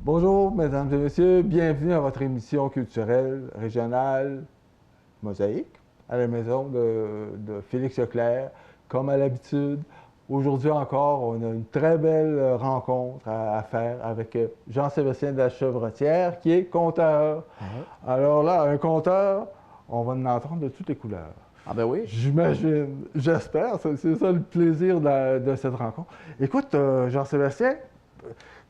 Bonjour, mesdames et messieurs, bienvenue à votre émission culturelle régionale Mosaïque, à la maison de Félix Leclerc, comme à l'habitude. Aujourd'hui encore, on a une très belle rencontre à faire avec Jean-Sébastien de la Chevrotière, qui est conteur. Alors là, un conteur, on va en entendre de toutes les couleurs. Ah ben oui. J'imagine, j'espère, c'est ça le plaisir de cette rencontre. Écoute, Jean-Sébastien,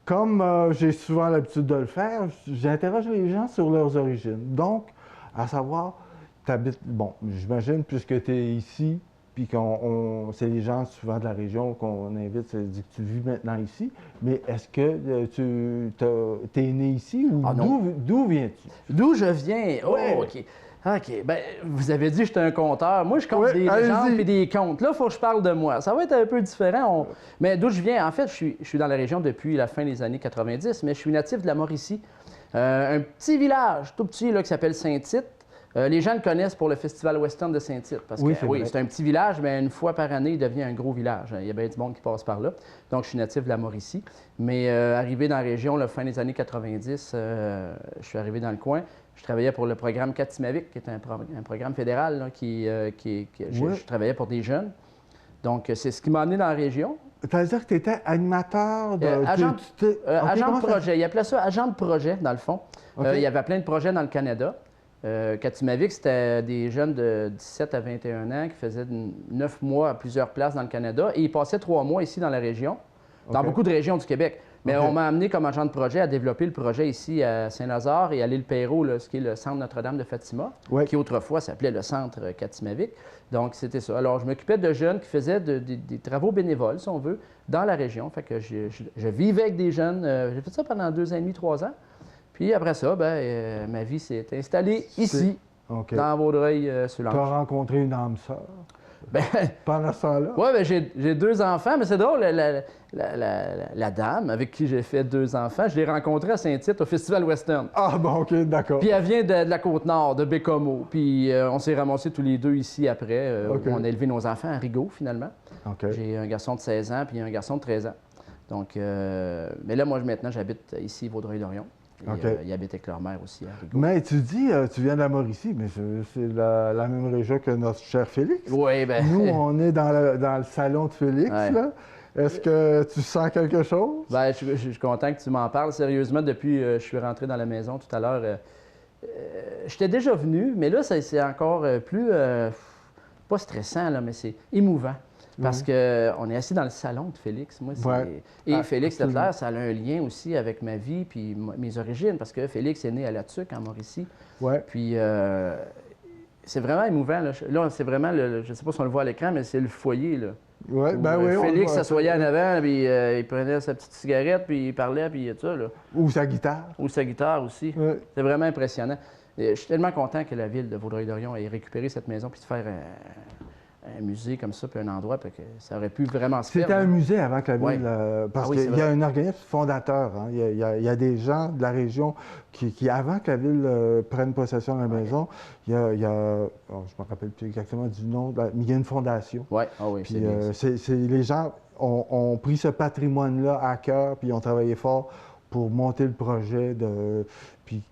comme j'ai souvent l'habitude de le faire, j'interroge les gens sur leurs origines. Donc, à savoir, t'habites, bon, j'imagine, puisque tu es ici, puis c'est les gens souvent de la région qu'on invite, ça dit que tu vis maintenant ici, mais est-ce que tu es né ici ou d'où viens-tu? D'où je viens? Oh, Ouais. OK. OK. Ben, vous avez dit que j'étais un conteur. Moi, je compte des légendes et des contes. Là, il faut que je parle de moi. Ça va être un peu différent. Mais d'où je viens? En fait, je suis dans la région depuis la fin des années 90, mais je suis natif de la Mauricie. Un petit village, tout petit, là, qui s'appelle Saint-Tite. Les gens le connaissent pour le Festival Western de Saint-Tite. Parce que c'est un petit village, mais une fois par année, il devient un gros village. Il y a bien du monde qui passe par là. Donc, je suis natif de la Mauricie. Mais arrivé dans la région, la fin des années 90, je suis arrivé dans le coin. Je travaillais pour le programme Katimavik, qui est un programme fédéral là, je travaillais pour des jeunes. Donc, c'est ce qui m'a amené dans la région. C'est-à-dire que tu étais animateur de... agent de projet. Il appelait ça agent de projet, dans le fond. Il y avait plein de projets dans le Canada. Katimavik, c'était des jeunes de 17 à 21 ans qui faisaient 9 mois à plusieurs places dans le Canada et ils passaient 3 mois ici dans la région, dans beaucoup de régions du Québec. Mais on m'a amené comme agent de projet à développer le projet ici à Saint-Lazare et à l'île Perrot, là, ce qui est le centre Notre-Dame de Fatima, qui autrefois s'appelait le centre Katimavik. Donc, c'était ça. Alors, je m'occupais de jeunes qui faisaient des travaux bénévoles, si on veut, dans la région. Fait que je vivais avec des jeunes. J'ai fait ça pendant 2 ans et demi, 3 ans. Puis après ça, ma vie s'est installée ici, dans Vaudreuil-sur-Lange. Tu as rencontré une âme sœur pendant ce temps-là? Oui, j'ai 2 enfants, mais c'est drôle, la dame avec qui j'ai fait 2 enfants, je l'ai rencontrée à Saint-Tite au Festival Western. Ah bon, OK, d'accord. Puis elle vient de la Côte-Nord, de Bécomo. Puis on s'est ramassés tous les 2 ici après, où on a élevé nos enfants à Rigaud, finalement. J'ai un garçon de 16 ans puis un garçon de 13 ans. Donc, mais là, moi, maintenant, j'habite ici, Vaudreuil-Dorion. Il habite avec leur mère aussi à Rigaud. Mais tu dis, tu viens de la Mauricie, mais c'est la même région que notre cher Félix. Oui, bien... Nous, on est dans le salon de Félix, là. Est-ce que tu sens quelque chose? Bien, je suis content que tu m'en parles. Sérieusement, depuis que je suis rentré dans la maison tout à l'heure, j'étais déjà venu, mais là, c'est encore plus... pas stressant, là, mais c'est émouvant. Parce qu'on est assis dans le salon de Félix. Moi, et Félix Leclerc, ça a un lien aussi avec ma vie puis mes origines, parce que Félix est né à La Tuque, en Mauricie. Puis c'est vraiment émouvant. Là c'est vraiment, je ne sais pas si on le voit à l'écran, mais c'est le foyer. Là, Félix s'assoyait en avant, puis il prenait sa petite cigarette, puis il parlait, puis tout ça. Là. Ou sa guitare. Ou sa guitare aussi. C'est vraiment impressionnant. Je suis tellement content que la ville de Vaudreuil-Dorion ait récupéré cette maison puis de faire un musée comme ça, puis un endroit, puis que ça aurait pu vraiment se faire. C'était un musée avant que la ville... parce qu'il y a un organisme fondateur. Hein. Il y a des gens de la région qui avant que la ville prenne possession de la maison, il y a je ne me rappelle plus exactement du nom, mais il y a une fondation. Puis les gens ont pris ce patrimoine-là à cœur, puis ils ont travaillé fort pour monter le projet Puis,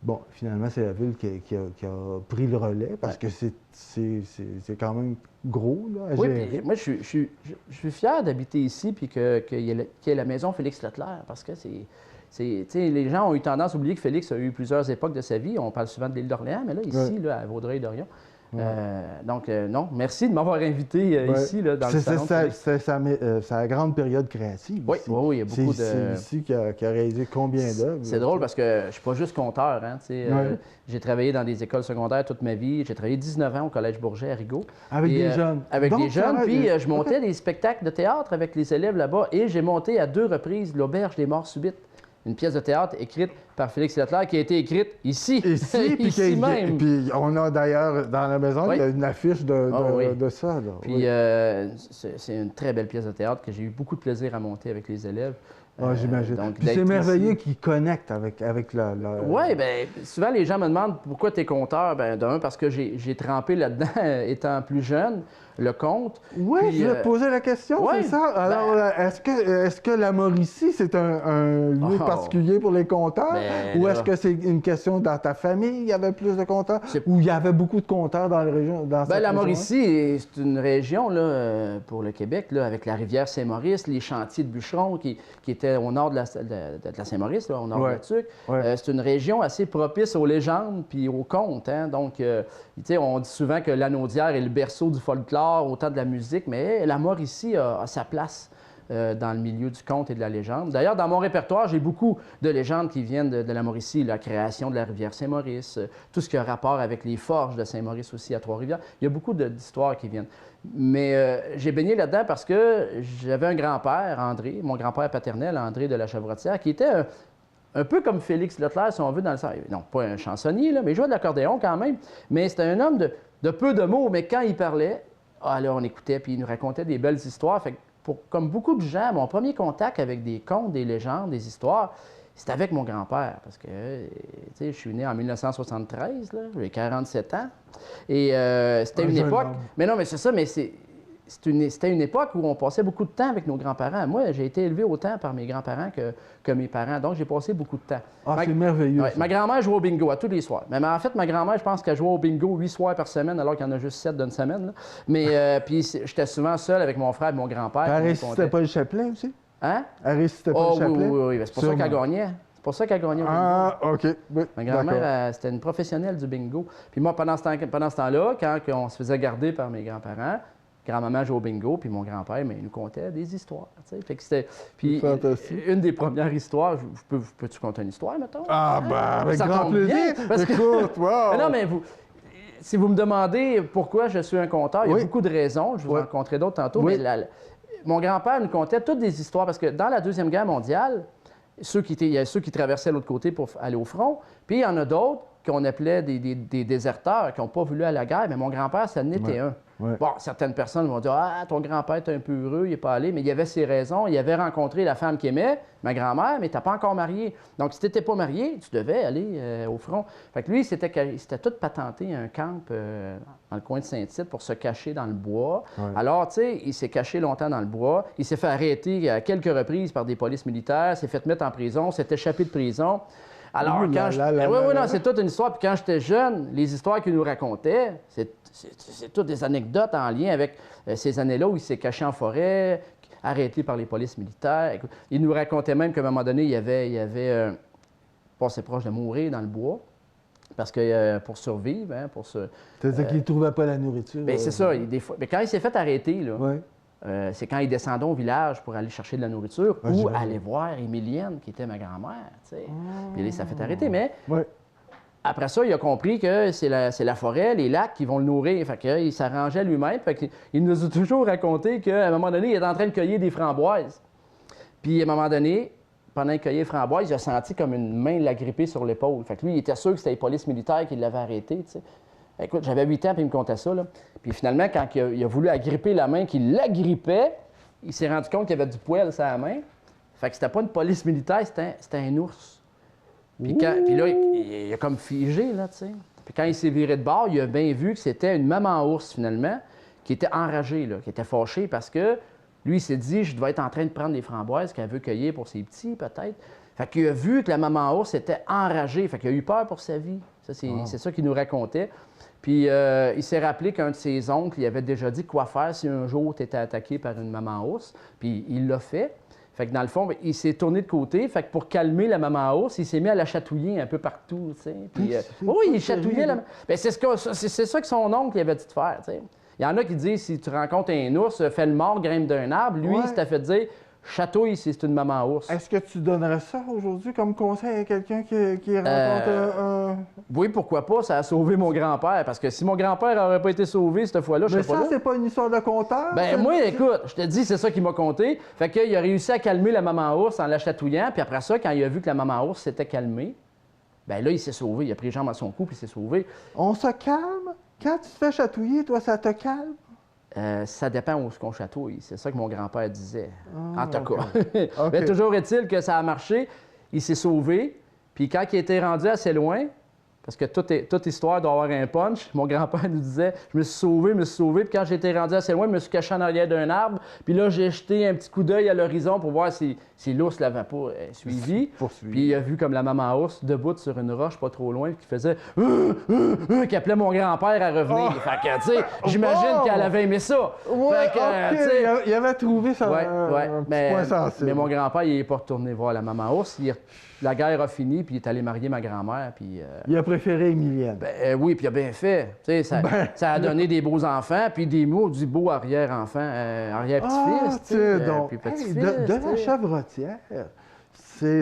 bon, finalement, c'est la ville qui a pris le relais parce que c'est quand même gros là, à gérer. Puis moi, je suis fier d'habiter ici puis qu'il y ait la maison Félix Leclerc parce que les gens ont eu tendance à oublier que Félix a eu plusieurs époques de sa vie. On parle souvent de l'île d'Orléans, mais là, ici, là, à Vaudreuil-Dorion. Donc, non, merci de m'avoir invité ici, là, dans le salon. C'est sa grande période créative. Oui, il y a beaucoup de... C'est ici qui a réalisé combien d'œuvres. C'est drôle parce que je ne suis pas juste conteur. Hein, j'ai travaillé dans des écoles secondaires toute ma vie. J'ai travaillé 19 ans au Collège Bourget à Rigaud. Avec des jeunes. Avec des jeunes. Puis je montais des spectacles de théâtre avec les élèves là-bas. Et j'ai monté à 2 reprises l'Auberge des Morts Subites. Une pièce de théâtre écrite par Félix Leclerc qui a été écrite ici. Ici même. Puis on a d'ailleurs, dans la maison, il y a une affiche de ça. Là. Puis c'est une très belle pièce de théâtre que j'ai eu beaucoup de plaisir à monter avec les élèves. J'imagine. Puis c'est merveilleux qu'ils connectent avec la... Oui, bien, souvent les gens me demandent pourquoi tu es conteur. Bien, d'un, parce que j'ai trempé là-dedans étant plus jeune. le conte. Oui, je vais te poser la question, ouais, c'est ça. Alors, est-ce que la Mauricie, c'est un lieu particulier pour les conteurs? Ou est-ce que c'est une question dans ta famille, il y avait plus de conteurs? Ou il y avait beaucoup de conteurs dans la région? La Mauricie, c'est une région là, pour le Québec, là, avec la rivière Saint-Maurice, les chantiers de bûcherons qui étaient au nord de la Saint-Maurice, là, au nord de la Tuque. C'est une région assez propice aux légendes puis aux contes. Hein? Donc, on dit souvent que Lanaudière est le berceau du folklore, autant de la musique, mais la Mauricie a sa place dans le milieu du conte et de la légende. D'ailleurs, dans mon répertoire, j'ai beaucoup de légendes qui viennent de la Mauricie, la création de la rivière Saint-Maurice, tout ce qui a rapport avec les forges de Saint-Maurice aussi à Trois-Rivières. Il y a beaucoup d'histoires qui viennent. Mais j'ai baigné là-dedans parce que j'avais un grand-père, André, mon grand-père paternel, André de la Chevrotière, qui était un peu comme Félix Leclerc, si on veut, dans le sens. Non, pas un chansonnier, là, mais il jouait de l'accordéon quand même. Mais c'était un homme de peu de mots, mais quand il parlait, là, on écoutait, puis il nous racontait des belles histoires. Fait que comme beaucoup de gens, mon premier contact avec des contes, des légendes, des histoires, c'était avec mon grand-père. Parce que, je suis né en 1973, j'ai 47 ans. Et c'était une époque... Mais non, mais c'est ça, mais c'était une époque où on passait beaucoup de temps avec nos grands-parents. Moi, j'ai été élevé autant par mes grands-parents que mes parents, donc j'ai passé beaucoup de temps. C'est merveilleux. Ma grand-mère jouait au bingo à tous les soirs. Mais en fait, ma grand-mère, je pense qu'elle jouait au bingo 8 soirs par semaine, alors qu'il y en a juste 7 d'une semaine. Là. Mais puis j'étais souvent seul avec mon frère et mon grand-père. Elle récitait pas le chapelet aussi? Hein? Elle récitait pas le chapelet? Oui. C'est pour ça qu'elle gagnait. C'est pour ça qu'elle gagnait au bingo. OK. Oui, ma grand-mère, c'était une professionnelle du bingo. Puis moi, pendant ce temps-là, quand on se faisait garder par mes grands-parents, grand-maman jouait au bingo, puis mon grand-père, mais il nous contait des histoires. Fait que c'était... Puis une des premières histoires, peux-tu conter une histoire, mettons? Avec grand plaisir. Écoute, wow! Non, mais si vous me demandez pourquoi je suis un conteur, il y a beaucoup de raisons. Je vous en raconterai d'autres tantôt. Mais mon grand-père nous contait toutes des histoires, parce que dans la Deuxième Guerre mondiale, il y a ceux qui traversaient l'autre côté pour aller au front, puis il y en a d'autres qu'on appelait des déserteurs, qui n'ont pas voulu aller à la guerre, mais mon grand-père, ça en était un. Bon, certaines personnes vont dire « Ah, ton grand-père est un peu heureux, il n'est pas allé », mais il y avait ses raisons. Il avait rencontré la femme qu'il aimait, ma grand-mère, mais tu n'as pas encore marié. Donc, si tu n'étais pas marié, tu devais aller au front. Fait que lui, il s'était tout patenté un camp dans le coin de Saint-Tite pour se cacher dans le bois. Alors, tu sais, il s'est caché longtemps dans le bois. Il s'est fait arrêter à quelques reprises par des polices militaires, s'est fait mettre en prison, s'est échappé de prison. Alors, c'est toute une histoire. Puis quand j'étais jeune, les histoires qu'il nous racontait, c'est toutes des anecdotes en lien avec ces années-là où il s'est caché en forêt, arrêté par les polices militaires. Écoute, il nous racontait même qu'à un moment donné, il avait passé proche de mourir dans le bois. Parce que pour survivre, C'est-à-dire qu'il ne trouvait pas la nourriture. Bien, c'est ça. Mais quand il s'est fait arrêter, là, c'est quand il descendait au village pour aller chercher de la nourriture ou aller voir Émilienne, qui était ma grand-mère. Puis là, ça fait arrêter. Mais après ça, il a compris que c'est la forêt, les lacs qui vont le nourrir. Fait qu'il s'arrangeait lui-même. Fait qu'il nous a toujours raconté qu'à un moment donné, il était en train de cueillir des framboises. Puis à un moment donné, pendant qu'il cueillait les framboises, il a senti comme une main l'agripper sur l'épaule. Fait que lui, il était sûr que c'était les polices militaires qui l'avaient arrêté. T'sais. Écoute, j'avais 8 ans, puis il me contait ça. Là. Puis finalement, quand il a voulu agripper la main qui l'agrippait, il s'est rendu compte qu'il y avait du poil sur la main. Fait que c'était pas une police militaire, c'était un ours. Puis là, il a comme figé, là, tu sais. Puis quand il s'est viré de bord, il a bien vu que c'était une maman ours, finalement, qui était enragée, là, qui était fâchée parce que lui, il s'est dit, je dois être en train de prendre des framboises qu'elle veut cueillir pour ses petits, peut-être. Fait qu'il a vu que la maman ours était enragée. Fait qu'il a eu peur pour sa vie. Ça, c'est ça qu'il nous racontait. Puis il s'est rappelé qu'un de ses oncles, il avait déjà dit quoi faire si un jour tu étais attaqué par une maman ours. Puis il l'a fait. Fait que dans le fond, il s'est tourné de côté. Fait que pour calmer la maman ours, il s'est mis à la chatouiller un peu partout, tu sais. Puis, il chatouillait la... Bien, c'est ça que son oncle il avait dit de faire, tu sais. Il y en a qui disent, si tu rencontres un ours, fais le mort, grimpe d'un arbre. Lui, il s'était fait dire, chatouille si c'est une maman ours. Est-ce que tu donnerais ça aujourd'hui comme conseil à quelqu'un qui rencontre un... Oui, pourquoi pas? Ça a sauvé mon grand-père. Parce que si mon grand-père n'aurait pas été sauvé cette fois-là, je serais pas là. Mais ça, c'est pas une histoire de conteur? Ben moi, écoute, je te dis, c'est ça qui m'a conté. Fait qu'il a réussi à calmer la maman ours en la chatouillant. Puis après ça, quand il a vu que la maman ours s'était calmée, ben là, il s'est sauvé. Il a pris les jambes à son cou puis il s'est sauvé. On se calme? Quand tu te fais chatouiller, toi, ça te calme? Ça dépend où qu'on chatouille. C'est ça que mon grand-père disait. En tout cas. Okay. Mais toujours est-il que ça a marché. Il s'est sauvé. Puis quand il était rendu assez loin, Parce que toute histoire doit avoir un punch. Mon grand-père nous disait, je me suis sauvé. Puis quand j'étais rendu assez loin, je me suis caché en arrière d'un arbre. Puis là, j'ai jeté un petit coup d'œil à l'horizon pour voir si l'ours ne l'avait pas suivi. Puis il a vu comme la maman ours debout sur une roche pas trop loin, qui faisait qui appelait mon grand-père à revenir. Fait que, tu sais, j'imagine qu'elle avait aimé ça. Ouais, fait que, il avait trouvé ça un petit point sensible. Mais mon grand-père, il n'est pas retourné voir la maman ours. La guerre a fini, puis il est allé marier ma grand-mère. Puis, il a préféré Emilienne. Oui, puis il a bien fait. Ça a donné des beaux enfants, puis des beaux arrière-enfants, arrière-petits-fils. Puis petits-fils. De la Chevrotière,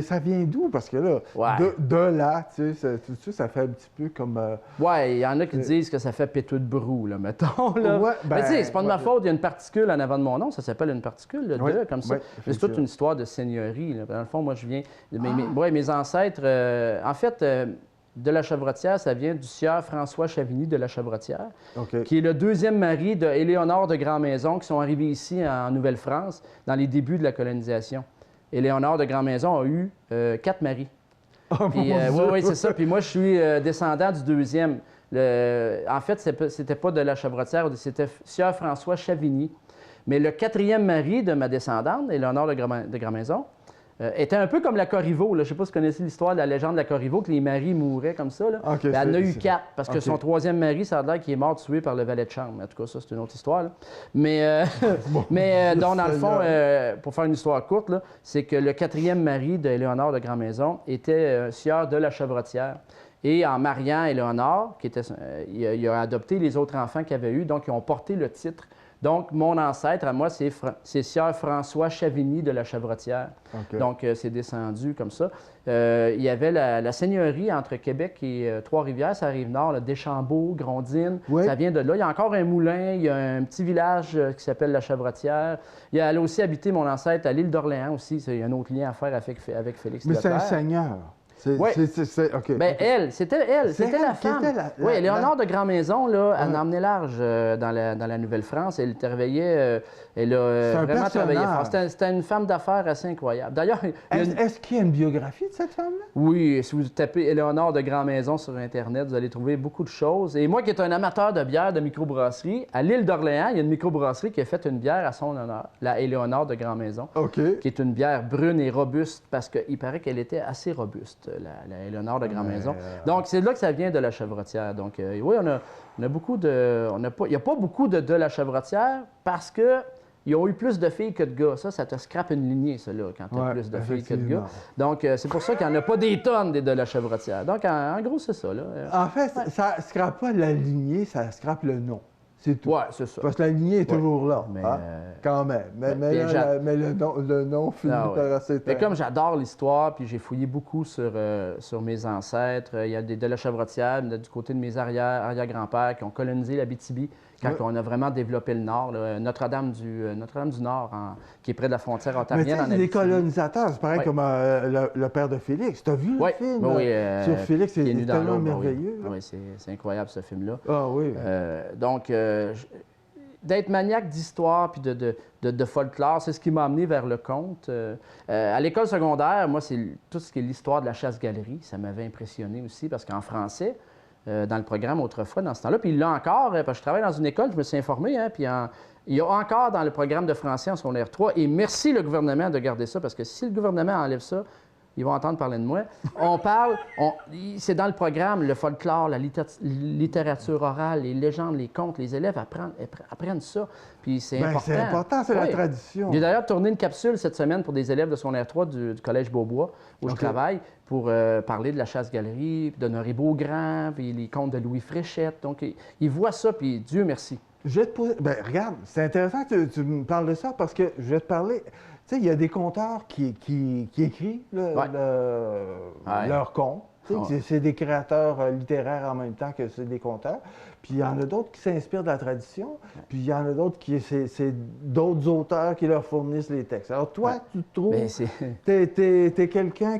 ça vient d'où? Parce que là, de là, tu sais, ça fait un petit peu comme... Oui, il y en a qui disent que ça fait péteux de brou, là, mettons. Là. Ouais, mais tu sais, c'est pas de ma faute, il y a une particule en avant de mon nom, ça s'appelle une particule, le comme ça. C'est toute une histoire de seigneurie. Là. Dans le fond, moi, je viens... Mes ancêtres, en fait... de la Chevrotière, ça vient du sieur François Chavigny de la Chevrotière, qui est le deuxième mari d'Éléonore de Grandmaison, qui sont arrivés ici en Nouvelle-France dans les débuts de la colonisation. Éléonore de Grandmaison a eu 4 maris. Oui, c'est ça. Puis moi, je suis descendant du deuxième. En fait, c'était pas de la Chevrotière, c'était sieur François Chavigny. Mais le 4e mari de ma descendante, Éléonore de Grandmaison, était un peu comme la Corriveau. Là. Je ne sais pas si vous connaissez l'histoire de la légende de la Corriveau, que les maris mouraient comme ça. Là. Elle en a eu 4, parce que son 3e mari, ça a l'air qu'il est mort tué par le valet de chambre. En tout cas, ça, c'est une autre histoire. Là. Mais donc, dans le fond, pour faire une histoire courte, c'est que le 4e mari d'Éléonore de Grandmaison était sieur de la Chevrotière. Et en mariant Éléonore, il a adopté les autres enfants qu'il avait eus, donc ils ont porté le titre. Donc, mon ancêtre, à moi, c'est sieur François Chavigny de la Chevrotière. Donc, c'est descendu comme ça. Il y avait la seigneurie entre Québec et Trois-Rivières, ça arrive nord, Deschambault, Grondines, ça vient de là. Il y a encore un moulin, il y a un petit village qui s'appelle la Chevrotière. Elle a aussi habité, mon ancêtre, à l'île d'Orléans aussi. Il y a un autre lien à faire avec Félix Leclerc. Mais c'est un seigneur. C'était la femme. Oui, Éléonore de Grandmaison, là, elle en emmenait large dans la Nouvelle-France. Elle travaillait, elle a vraiment travaillé fort. C'était une femme d'affaires assez incroyable. D'ailleurs, est-ce qu'il y a une biographie de cette femme-là? Oui, si vous tapez Éléonore de Grandmaison sur Internet, vous allez trouver beaucoup de choses. Et moi, qui est un amateur de bière, de microbrasserie, à l'île d'Orléans, il y a une microbrasserie qui a fait une bière à son honneur, la Éléonore de Grandmaison, qui est une bière brune et robuste, parce qu'il paraît qu'elle était assez robuste. La Éléonore de Grandmaison. Donc, c'est là que ça vient de la Chevrotière. Donc, oui, on a beaucoup de... Il n'y a pas beaucoup de la Chevrotière parce qu'ils ont eu plus de filles que de gars. Ça te scrape une lignée, ça, là, quand tu as plus de filles que de gars. Donc, c'est pour ça qu'il n'y en a pas des tonnes de la Chevrotière. Donc, en gros, c'est ça, là. En fait, ça ne scrape pas la lignée, ça scrape le nom. C'est tout. Oui, c'est ça. Parce que la lignée est toujours là, mais, quand même. Mais le nom finit par assez tard. Mais comme j'adore l'histoire, puis j'ai fouillé beaucoup sur mes ancêtres, il y a de la Chevrotière, du côté de mes arrière-grands-pères qui ont colonisé l'Abitibi quand on a vraiment développé le Nord. Notre-Dame du Nord, qui est près de la frontière ontarienne. Mais tu sais, les colonisateurs, c'est pareil comme le père de Félix. Tu as vu le film sur Félix? C'est tellement merveilleux. Oui, c'est incroyable, ce film-là. Ah oui. Donc, d'être maniaque d'histoire puis de folklore, c'est ce qui m'a amené vers le conte. À l'école secondaire, moi, c'est tout ce qui est l'histoire de la chasse-galerie. Ça m'avait impressionné aussi parce qu'en français, dans le programme autrefois, dans ce temps-là, puis il l'a encore, parce que je travaille dans une école, je me suis informé, puis il y a encore dans le programme de français en secondaire 3, et merci le gouvernement de garder ça, parce que si le gouvernement enlève ça, ils vont entendre parler de moi. C'est dans le programme, le folklore, la littérature orale, les légendes, les contes, les élèves apprennent ça. Puis c'est important. C'est important, c'est la tradition. J'ai d'ailleurs tourné une capsule cette semaine pour des élèves de secondaire 3 du Collège Beaubois, où je travaille, pour parler de la chasse-galerie, puis d'Honoré Beaugrand, puis les contes de Louis Fréchette. Donc, ils voient ça, puis Dieu merci. Je vais te poser... regarde, c'est intéressant que tu me parles de ça, parce que je vais te parler... Tu sais, il y a des conteurs qui écrivent leurs contes. C'est des créateurs littéraires en même temps que c'est des conteurs. Puis il y en a d'autres qui s'inspirent de la tradition. Puis il y en a d'autres c'est d'autres auteurs qui leur fournissent les textes. Alors toi, tu te trouves... T'es quelqu'un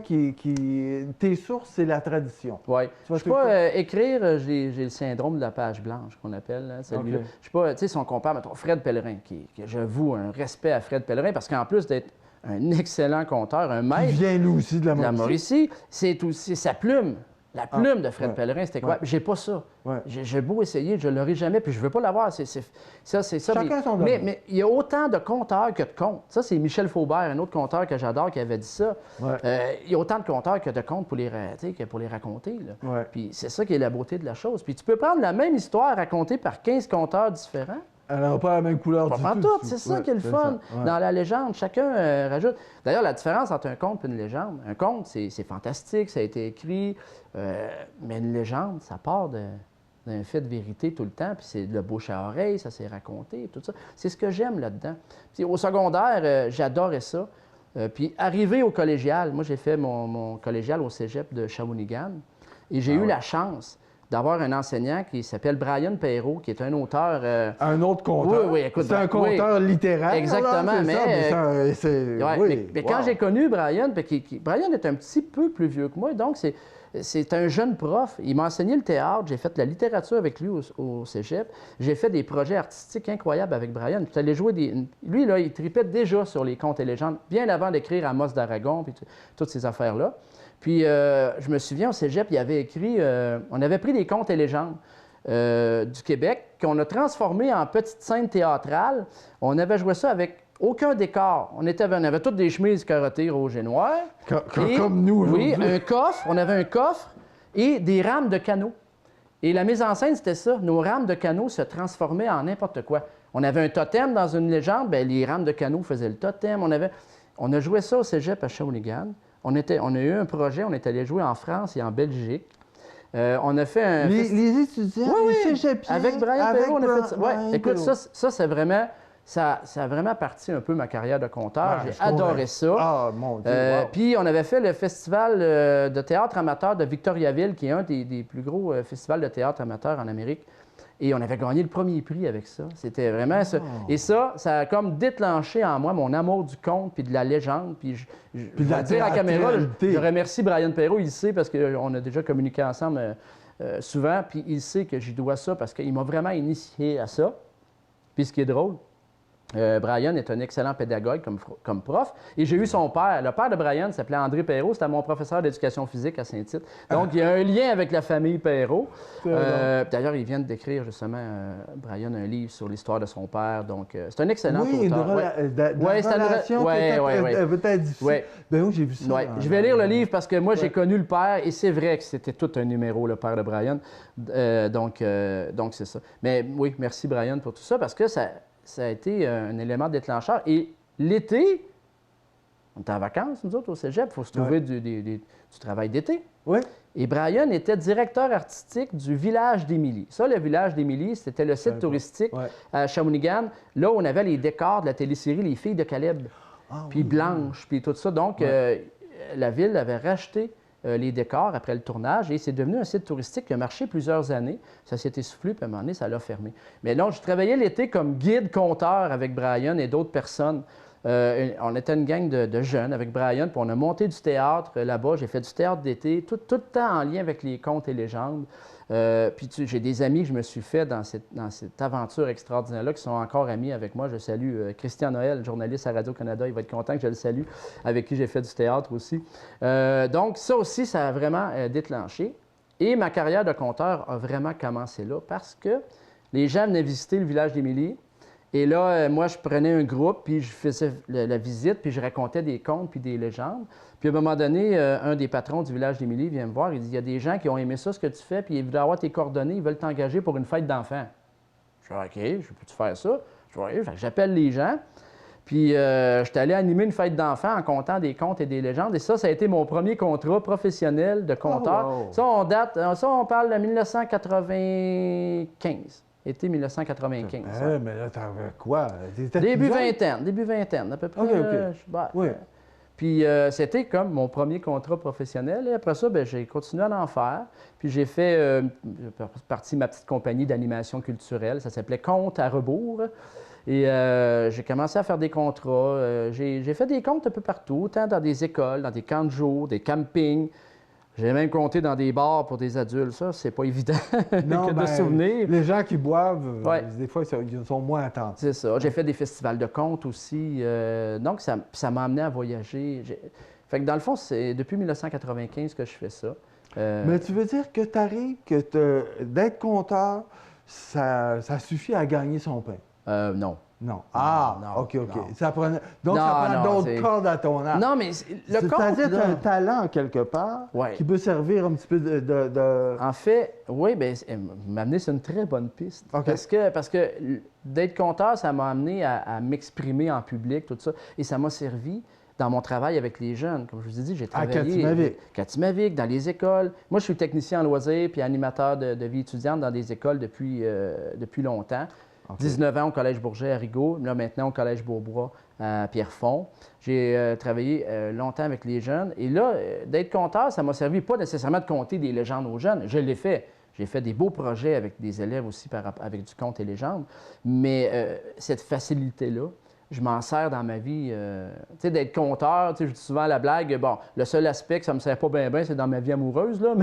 tes sources, c'est la tradition. Oui. Je ne sais pas écrire, j'ai le syndrome de la page blanche qu'on appelle. Hein, celui-là. Je sais pas, tu sais, si on compare, mettons, Fred Pellerin, qui j'avoue un respect à Fred Pellerin, parce qu'en plus d'être un excellent conteur, un maître. Il vient, lui aussi, de la Mauricie. C'est aussi sa plume. La plume de Fred Pellerin, c'était quoi? J'ai pas ça. J'ai beau essayer, je ne l'aurai jamais, puis je ne veux pas l'avoir. C'est ça. Chacun son domaine. Mais il y a autant de conteurs que de contes. Ça, c'est Michel Faubert, un autre conteur que j'adore, qui avait dit ça. Il y a autant de conteurs que de contes pour les raconter. Puis c'est ça qui est la beauté de la chose. Puis tu peux prendre la même histoire racontée par 15 conteurs différents. Elle n'aura pas la même couleur du tout. C'est ça qui est le fun. Dans la légende, chacun rajoute. D'ailleurs, la différence entre un conte et une légende, un conte, c'est fantastique, ça a été écrit, mais une légende, ça part d'un fait de vérité tout le temps, puis c'est le bouche à oreille, ça s'est raconté, tout ça. C'est ce que j'aime là-dedans. Puis, au secondaire, j'adorais ça. Puis arrivé au collégial, moi j'ai fait mon collégial au cégep de Shawinigan, et j'ai eu la chance d'avoir un enseignant qui s'appelle Brian Perrault, qui est un auteur... Un autre conteur? Oui, écoute. C'est un conteur littéraire, exactement, là, mais quand j'ai connu Brian, Brian est un petit peu plus vieux que moi, donc c'est un jeune prof. Il m'a enseigné le théâtre, j'ai fait de la littérature avec lui au cégep. J'ai fait des projets artistiques incroyables avec Brian. Puis allé jouer lui, là, il tripait déjà sur les contes et légendes, bien avant d'écrire Amos d'Aragon, puis toutes ces affaires-là. Puis, je me souviens, au cégep, il avait écrit... on avait pris des contes et légendes du Québec qu'on a transformés en petites scènes théâtrales. On avait joué ça avec aucun décor. On avait toutes des chemises carottées rouge et noir. Comme nous aujourd'hui. Oui, un coffre. On avait un coffre et des rames de canot. Et la mise en scène, c'était ça. Nos rames de canot se transformaient en n'importe quoi. On avait un totem dans une légende, bien, les rames de canot faisaient le totem. On a joué ça au cégep à Shawinigan. On a eu un projet, on est allé jouer en France et en Belgique. On a fait un... Les étudiants, les cégepiens... Avec Brian Perrault, on a fait ça. Écoute, ça c'est vraiment... Ça a vraiment parti un peu ma carrière de conteur. J'ai adoré ça. Ah, mon Dieu, Puis on avait fait le festival de théâtre amateur de Victoriaville, qui est un des plus gros festivals de théâtre amateur en Amérique. Et on avait gagné le premier prix avec ça. C'était vraiment ça. Et ça a comme déclenché en moi mon amour du conte puis de la légende. Puis je vais dire à la caméra, je remercie Brian Perrault, il sait, parce qu'on a déjà communiqué ensemble souvent, puis il sait que j'y dois ça parce qu'il m'a vraiment initié à ça. Puis ce qui est drôle, Brian est un excellent pédagogue comme prof. Et j'ai eu son père. Le père de Brian s'appelait André Perrault. C'était mon professeur d'éducation physique à Saint-Tite. Donc, il y a un lien avec la famille Perrault. D'ailleurs, il vient d'écrire, justement, Brian, un livre sur l'histoire de son père. Donc, c'est un excellent auteur. Une relation peut-être difficile. Ben oui, j'ai vu ça. Je vais lire le livre parce que moi, j'ai connu le père et c'est vrai que c'était tout un numéro, le père de Brian. Donc, c'est ça. Mais oui, merci, Brian, pour tout ça parce que ça a été un élément déclencheur. Et l'été, on était en vacances, nous autres, au cégep, il faut se trouver du travail d'été. Oui. Et Brian était directeur artistique du village d'Émilie. Ça, le village d'Émilie, c'était le site touristique à Shawinigan, là où on avait les décors de la télésérie Les Filles de Caleb, puis Blanche, puis tout ça. Donc, la ville avait racheté les décors après le tournage et c'est devenu un site touristique qui a marché plusieurs années. Ça s'est essoufflé, puis à un moment donné, ça l'a fermé. Mais donc, je travaillais l'été comme guide conteur avec Brian et d'autres personnes. On était une gang de jeunes avec Brian, puis on a monté du théâtre là-bas. J'ai fait du théâtre d'été, tout le temps en lien avec les contes et légendes. Puis j'ai des amis que je me suis fait dans cette aventure extraordinaire-là qui sont encore amis avec moi. Je salue Christian Noël, journaliste à Radio-Canada. Il va être content que je le salue, avec qui j'ai fait du théâtre aussi. Donc ça aussi, ça a vraiment déclenché. Et ma carrière de conteur a vraiment commencé là parce que les gens venaient visiter le village d'Émilie. Et là, moi, je prenais un groupe, puis je faisais la visite, puis je racontais des contes puis des légendes. Puis à un moment donné, un des patrons du village d'Émilie vient me voir, il dit « Il y a des gens qui ont aimé ça, ce que tu fais, puis ils veulent avoir tes coordonnées, ils veulent t'engager pour une fête d'enfants. » Je dis « OK, je peux-tu faire ça? » Je dis « Oui. » J'appelle les gens. Puis j'étais allé animer une fête d'enfants en comptant des contes et des légendes. Et ça a été mon premier contrat professionnel de conteur. Oh, wow. Ça, on parle de 1995. Été 1995. Mais là, t'avais quoi? Début vingtaine, à peu près. Oui. Puis c'était comme mon premier contrat professionnel. Et après ça, j'ai continué à en faire. Puis j'ai fait partie de ma petite compagnie d'animation culturelle. Ça s'appelait Contes à rebours. Et j'ai commencé à faire des contrats. J'ai fait des comptes un peu partout, tant dans des écoles, dans des camps de jour, des campings. J'ai même compté dans des bars pour des adultes. Ça, c'est pas évident de souvenir. Les gens qui boivent, des fois, ils sont moins attentifs. C'est ça. J'ai fait des festivals de contes aussi. Donc, ça m'a amené à voyager. Fait que dans le fond, c'est depuis 1995 que je fais ça. Mais tu veux dire que tu arrives, d'être compteur, ça suffit à gagner son pain? Non. Non. Non, OK. non. Donc, Non, ça prend non, d'autres cordes à ton arc. Non, mais le compte, C'est-à-dire que tu as là, un talent quelque part Ouais. qui peut servir un petit peu de... En fait, oui, bien, m'amener sur une très bonne piste. OK. Parce que d'être compteur, ça m'a amené à m'exprimer en public, tout ça. Et ça m'a servi dans mon travail avec les jeunes. Comme je vous ai dit, j'ai travaillé Katimavik, dans les écoles. Moi, je suis technicien en loisirs puis animateur de vie étudiante dans des écoles depuis longtemps. Okay. 19 ans au Collège Bourget à Rigaud, là maintenant au Collège Beaubois à Pierrefonds. J'ai travaillé longtemps avec les jeunes. Et là, d'être compteur, ça m'a servi pas nécessairement de compter des légendes aux jeunes. Je l'ai fait. J'ai fait des beaux projets avec des élèves aussi avec du conte et légendes. Mais cette facilité-là, je m'en sers dans ma vie. Tu sais, d'être compteur, tu sais, je dis souvent la blague, bon, le seul aspect que ça me sert pas bien, c'est dans ma vie amoureuse, là,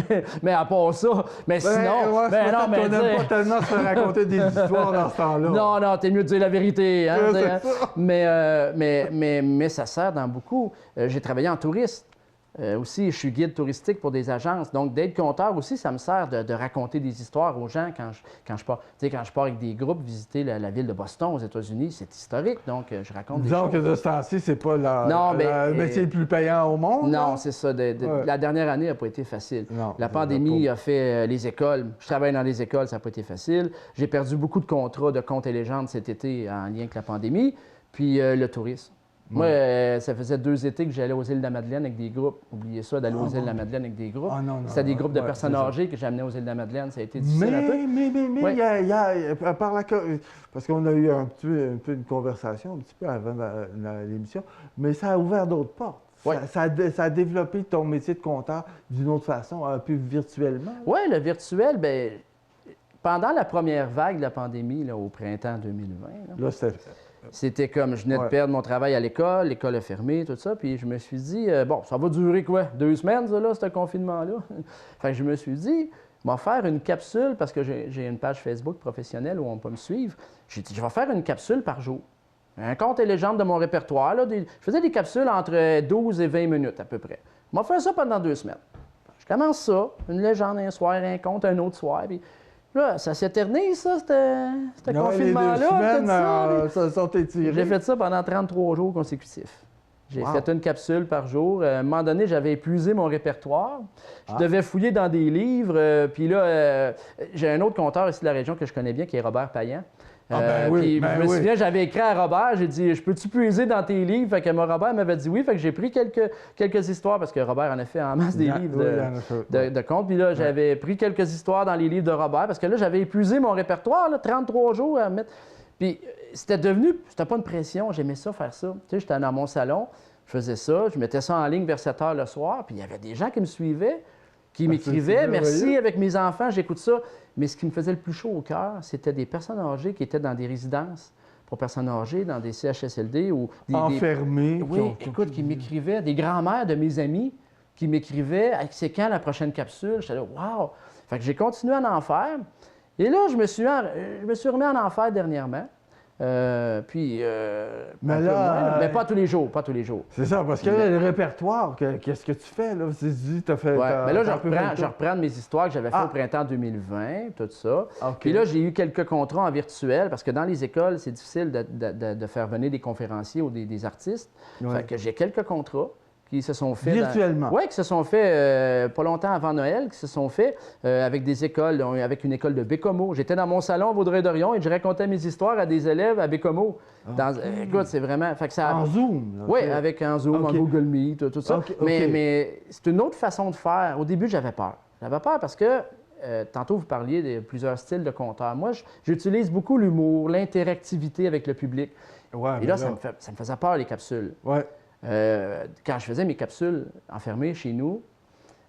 mais à part ça, mais sinon... Ouais, ben non, mais on n'aime pas tellement se faire raconter des histoires dans ce temps-là. Non, t'es mieux de dire la vérité, hein, ça. Mais ça sert dans beaucoup. J'ai travaillé en touriste. Aussi, je suis guide touristique pour des agences. Donc, d'être compteur aussi, ça me sert de raconter des histoires aux gens quand je pars. Tu sais, quand je pars avec des groupes visiter la ville de Boston aux États-Unis, c'est historique. Donc, je raconte des choses. Donc, de ce temps-ci, c'est pas le métier le plus payant au monde? Non, c'est ça. La dernière année n'a pas été facile. Non, la pandémie a fait les écoles. Je travaille dans les écoles, ça n'a pas été facile. J'ai perdu beaucoup de contrats de contes et légendes cet été en lien avec la pandémie. Puis le tourisme. Moi, ça faisait 2 étés que j'allais aux îles de la Madeleine avec des groupes. Oubliez ça, d'aller aux îles de la Madeleine avec des groupes. C'était des groupes de personnes âgées que j'amenais aux îles de la Madeleine. Ça a été difficile un peu. Mais, il y a parce qu'on a eu un peu une conversation un petit peu avant l'émission, mais ça a ouvert d'autres portes. Ouais. Ça a développé ton métier de compteur d'une autre façon, un peu virtuellement. Oui, le virtuel, bien, pendant la première vague de la pandémie, là, au printemps 2020, c'était comme, je venais de perdre mon travail à l'école a fermé, tout ça, puis je me suis dit, bon, ça va durer quoi? 2 semaines, ça, là, ce confinement-là? Fait que je me suis dit, je vais faire une capsule, parce que j'ai une page Facebook professionnelle où on peut me suivre. J'ai dit, je vais faire une capsule par jour. Un conte et légende de mon répertoire, là, je faisais des capsules entre 12 et 20 minutes à peu près. Je vais faire ça pendant 2 semaines. Je commence ça, une légende un soir, un conte un autre soir, puis... Là, ça s'éternise, ça, ce confinement-là. Ça sont étirés. J'ai fait ça pendant 33 jours consécutifs. J'ai fait une capsule par jour. À un moment donné, j'avais épuisé mon répertoire. Je devais fouiller dans des livres. Puis là, j'ai un autre conteur ici de la région que je connais bien, qui est Robert Payan. Je me souviens, j'avais écrit à Robert, j'ai dit, je peux-tu puiser dans tes livres? Fait que Robert m'avait dit oui, fait que j'ai pris quelques histoires, parce que Robert en a fait en masse des livres de contes. Puis là, j'avais pris quelques histoires dans les livres de Robert, parce que là, j'avais épuisé mon répertoire, là, 33 jours à mettre. Puis c'était pas une pression, j'aimais ça, faire ça. Tu sais, j'étais dans mon salon, je faisais ça, je mettais ça en ligne vers 7 h le soir, puis il y avait des gens qui me suivaient, qui m'écrivaient, merci, avec mes enfants, j'écoute ça. Mais ce qui me faisait le plus chaud au cœur, c'était des personnes âgées qui étaient dans des résidences pour personnes âgées, dans des CHSLD ou enfermés. Écoute, qui m'écrivaient, des grands-mères de mes amis qui m'écrivaient, c'est quand la prochaine capsule? J'étais là, wow! Fait que j'ai continué à en faire. Et là, je me suis remis à en faire dernièrement. Mais pas tous les jours, C'est ça, parce que là, le répertoire, qu'est-ce que tu fais, là? Tu dis, t'as fait... Mais là, je reprends mes histoires que j'avais fait au printemps 2020, tout ça. Puis là, j'ai eu quelques contrats en virtuel, parce que dans les écoles, c'est difficile de faire venir des conférenciers ou des artistes. Fait que j'ai quelques contrats qui se sont faits... Virtuellement? Oui, qui se sont faits pas longtemps avant Noël, qui se sont faits avec des écoles, avec une école de Bécomo. J'étais dans mon salon à Vaudreuil-Dorion et je racontais mes histoires à des élèves à Bécomo. Écoute, c'est vraiment... Fait que ça... En Zoom? Oui, en Zoom, en Google Meet, tout ça. Mais c'est une autre façon de faire. Au début, j'avais peur. J'avais peur parce que, tantôt, vous parliez de plusieurs styles de conteurs. Moi, j'utilise beaucoup l'humour, l'interactivité avec le public. Et là, ça me faisait peur, les capsules. Quand je faisais mes capsules enfermées chez nous,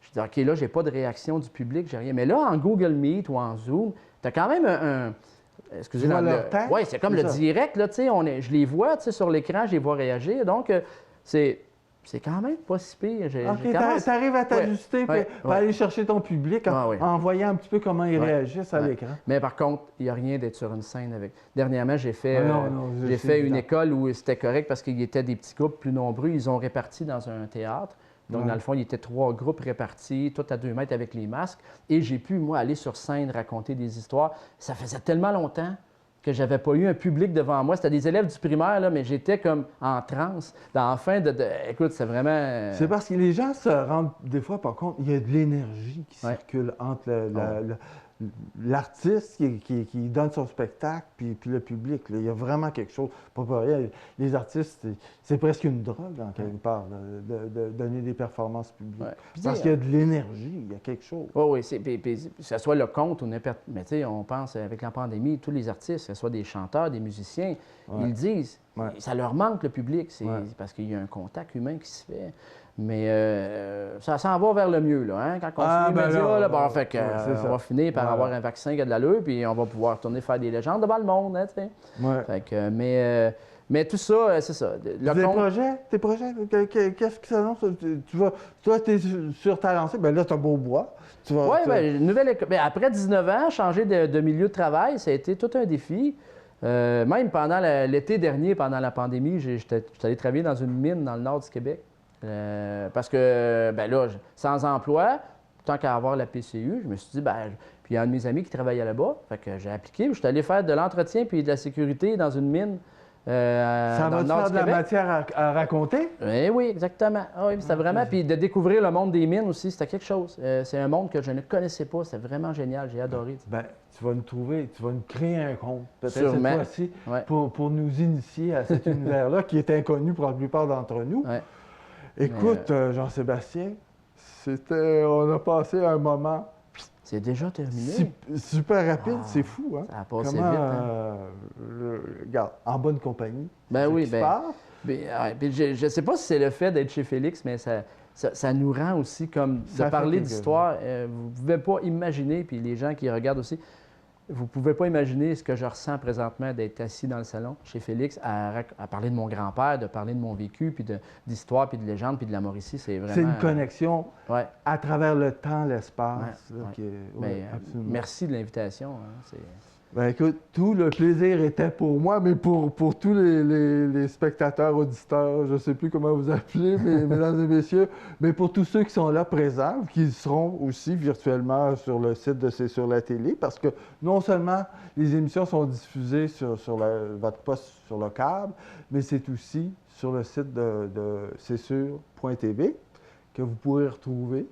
je disais, OK, là, j'ai pas de réaction du public, j'ai rien. Mais là, en Google Meet ou en Zoom, tu as quand même excusez-moi, oui, c'est comme le direct, là, tu sais, je les vois, tu sais, sur l'écran, je les vois réagir. Donc, c'est quand même pas si pire. Tu arrives à t'ajuster pour aller chercher ton public en voyant un petit peu comment ils réagissent à l'écran. Mais par contre, il n'y a rien d'être sur une scène avec... Dernièrement, j'ai fait une école où c'était correct parce qu'il y était des petits groupes plus nombreux. Ils ont réparti dans un théâtre. Donc, dans le fond, il y était 3 groupes répartis, tout à 2 mètres avec les masques. Et j'ai pu, moi, aller sur scène raconter des histoires. Ça faisait tellement longtemps que j'avais pas eu un public devant moi. C'était des élèves du primaire, là, mais j'étais comme en transe. Écoute, c'est vraiment... C'est parce que les gens se rendent des fois pas compte, il y a de l'énergie qui circule entre l'artiste qui donne son spectacle puis le public. Là. Il y a vraiment quelque chose. Pas pour rien. Les artistes, c'est presque une drogue, en quelque part, de donner des performances publiques. Parce qu'il y a de l'énergie, il y a quelque chose. Oui, puis que ce soit le conte ou n'importe... Mais tu sais, on pense, avec la pandémie, tous les artistes, que ce soit des chanteurs, des musiciens, ils le disent. Ça leur manque, le public. C'est parce qu'il y a un contact humain qui se fait. Mais ça s'en va vers le mieux, là, hein? Quand on suit les médias, on va finir par avoir un vaccin qui a de l'allure, puis on va pouvoir retourner faire des légendes devant le monde, hein, tu sais. Fait que, mais tout ça, c'est ça. Tes projets, qu'est-ce qui s'annonce? Toi, tu es sur ta lancée, bien là, tu as Beaubois. Oui, bien, nouvelle école. Après 19 ans, changer de milieu de travail, ça a été tout un défi. Même pendant l'été dernier, pendant la pandémie, j'étais allé travailler dans une mine dans le nord du Québec. Parce que, ben là, sans emploi, tant qu'à avoir la PCU, je me suis dit, puis il y a un de mes amis qui travaillait là-bas, fait que j'ai appliqué, je suis allé faire de l'entretien puis de la sécurité dans une mine. Ça va te faire de la matière à raconter? Oui, exactement. Ah, oui, c'était vraiment, puis de découvrir le monde des mines aussi, c'était quelque chose. C'est un monde que je ne connaissais pas, c'était vraiment génial, j'ai adoré. Tu vas nous créer un conte, peut-être cette fois-ci, pour nous initier à cet univers-là qui est inconnu pour la plupart d'entre nous. Écoute, Jean-Sébastien, on a passé un moment... C'est déjà terminé. Super rapide, c'est fou, hein? Ça a passé vite, hein? Regarde, en bonne compagnie. Oui, je ne sais pas si c'est le fait d'être chez Félix, mais ça nous rend aussi comme de parler d'histoire. Vous ne pouvez pas imaginer, puis les gens qui regardent aussi, vous ne pouvez pas imaginer ce que je ressens présentement d'être assis dans le salon chez Félix à parler de mon grand-père, de parler de mon vécu, puis d'histoire, puis de légende, puis de la Mauricie. C'est vraiment... C'est une connexion à travers le temps, l'espace. Merci de l'invitation. Hein, écoute, tout le plaisir était pour moi, mais pour tous les spectateurs, auditeurs, je ne sais plus comment vous appelez, mesdames et messieurs, mais pour tous ceux qui sont là présents, qui seront aussi virtuellement sur le site de C'est sur la télé, parce que non seulement les émissions sont diffusées sur votre poste sur le câble, mais c'est aussi sur le site de C'est sur.tv que vous pourrez retrouver.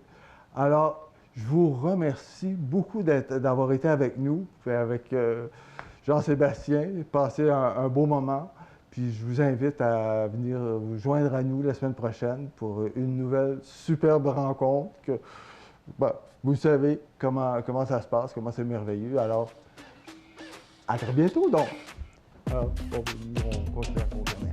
Alors, je vous remercie beaucoup d'avoir été avec nous, avec Jean-Sébastien, passer un beau moment. Puis je vous invite à venir vous joindre à nous la semaine prochaine pour une nouvelle superbe rencontre. Vous savez comment ça se passe, comment c'est merveilleux. Alors, à très bientôt donc. On continue à